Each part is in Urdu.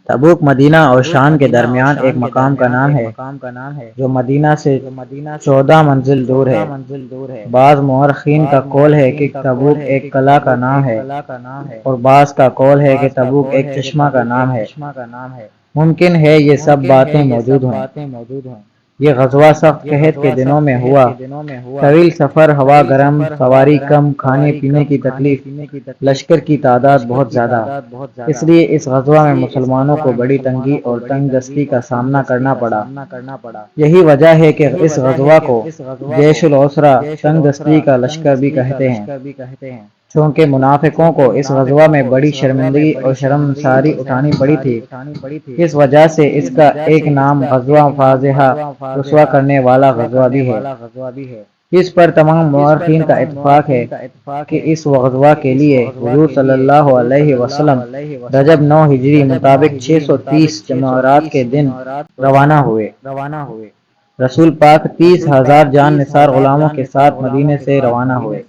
تبوک مدینہ اور شام کے درمیان ایک مقام کا نام ہے جو مدینہ سے 14 منزل دور ہے۔ بعض مورخین کا قول ہے کہ تبوک ایک قلعہ کا نام ہے اور بعض کا قول ہے کہ تبوک ایک چشمہ کا نام ہے۔ ممکن ہے یہ سب باتیں موجود ہوں۔ یہ غزوہ سخت قحط کے دنوں میں ہوا۔ طویل سفر، ہوا گرم، سواری کم، کھانے پینے کی تکلیف، لشکر کی تعداد بہت زیادہ، اس لیے اس غزوہ میں مسلمانوں کو بڑی تنگی اور تنگ دستی کا سامنا کرنا پڑا۔ یہی وجہ ہے کہ اس غزوہ کو جیش العسرہ، تنگ دستی کا لشکر بھی کہتے ہیں، چونکہ منافقوں کو اس غزوہ میں بڑی شرمندگی اور شرمساری اٹھانی پڑی تھی۔ اس وجہ سے اس کا ایک نام غزوہ فاضحہ، رسوا کرنے والا غزوہ بھی ہے۔ اس پر تمام مورخین کا اتفاق ہے کہ اس غزوہ کے لیے حضور صلی اللہ علیہ وسلم رجب 9 ہجری مطابق 630 جمعرات کے دن روانہ ہوئے۔ رسول پاک 30,000 جان نثار غلاموں کے ساتھ مدینے سے روانہ ہوئے۔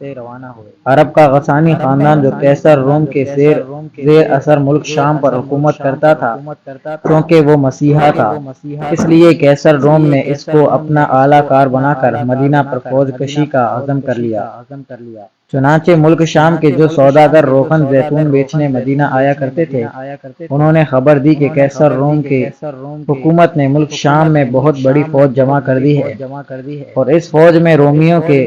عرب کا غسانی خاندان جو قیصر روم کے زیر اثر ملک شام پر حکومت کرتا تھا، چونکہ وہ مسیحا تھا، اس لیے قیصر روم نے اس کو اپنا اعلیٰ کار بنا کر مدینہ پر فوج کشی کا عزم کر لیا۔ چنانچہ ملک شام کے جو سوداگر روغن زیتون بیچنے مدینہ آیا کرتے تھے، انہوں نے خبر دی کہ قیصر روم کی حکومت نے ملک شام میں بہت بڑی فوج جمع کر دی ہے اور اس فوج میں رومیوں کے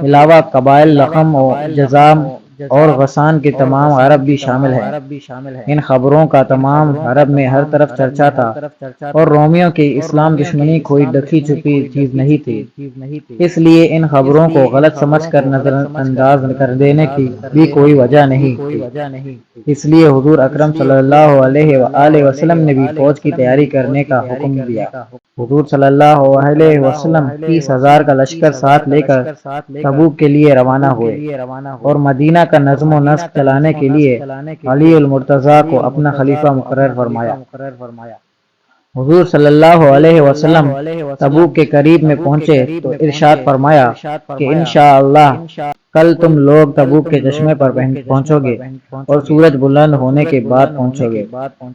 علاوہ قبائل لخم و جذام اور غسان کے تمام عرب بھی شامل ہیں۔ ان خبروں کا تمام عرب میں ہر طرف چرچا تھا اور رومیوں کی اسلام دشمنی کوئی ڈھکی چھپی چیز نہیں تھی، اس لیے ان خبروں کو غلط سمجھ کر نظر انداز کر دینے کی بھی کوئی وجہ نہیں تھی۔ اس لیے حضور اکرم صلی اللہ علیہ وآلہ وسلم نے بھی فوج کی تیاری کرنے کا حکم دیا۔ حضور صلی اللہ علیہ وسلم 30,000 کا لشکر ساتھ لے کر تبوک کے لیے روانہ ہوئے اور مدینہ کا نظم و نسق چلانے کے لیے علی المرتضیٰ کو اپنا خلیفہ مقرر فرمایا۔ حضور صلی اللہ علیہ وسلم تبوک کے قریب میں پہنچے تو ارشاد فرمایا کہ انشاءاللہ کل تم لوگ تبوک کے چشمے پر پہنچو گے اور سورج بلند ہونے کے بعد پہنچو گے،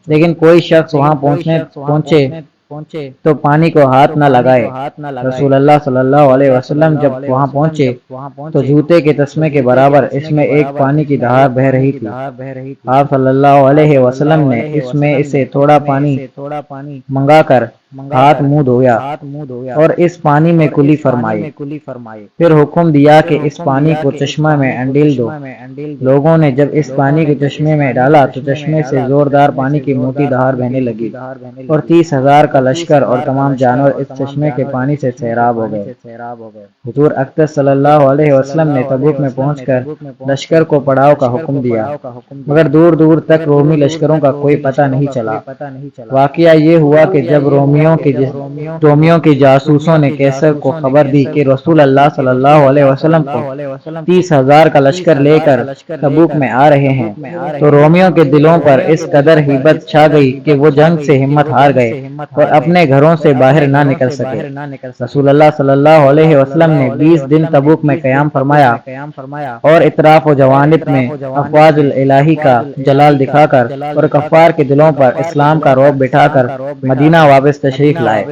لیکن کوئی شخص وہاں پہنچے تو پانی کو ہاتھ نہ لگائے۔ رسول اللہ صلی اللہ علیہ وسلم جب وہاں پہنچے تو جوتے کے تسمے کے برابر اس میں ایک پانی کی دھار بہہ رہی تھی۔ آپ صلی اللہ علیہ وسلم نے اس میں سے تھوڑا پانی منگا کر ہاتھ منہ دھویا اور اس پانی میں کلی فرمائی، پھر حکم دیا کہ اس پانی کو چشمہ میں انڈیل دو۔ لوگوں نے جب اس پانی کو چشمے میں ڈالا تو چشمے سے زوردار پانی کی موٹی دھار بہنے لگی اور 30,000 کا لشکر اور تمام جانور اس چشمے کے پانی سے سیراب ہو گئے۔ حضور اقدس صلی اللہ علیہ وسلم نے تبوک میں پہنچ کر لشکر کو پڑاؤ کا حکم دیا، مگر دور دور تک رومی لشکروں کا کوئی پتہ نہیں چلا۔ واقعہ یہ ہوا کہ جب رومیوں کے جاسوسوں نے قیصر کو خبر دی کہ رسول اللہ صلی اللہ علیہ وسلم کو 30,000 کا لشکر لے کر تبوک میں آ رہے ہیں، تو رومیوں کے دلوں پر اس قدر ہیبت چھا گئی کہ وہ جنگ سے ہمت ہار گئے اور اپنے گھروں سے باہر نہ نکل سکے۔ رسول اللہ صلی اللہ علیہ وسلم نے 20 دن تبوک میں قیام فرمایا اور اطراف و جوانب میں افواج الہی کا جلال دکھا کر اور کفار کے دلوں پر اسلام کا رعب بٹھا کر مدینہ واپس تشریف لائے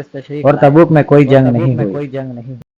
اور تبوک میں کوئی جنگ نہیں ہوئی۔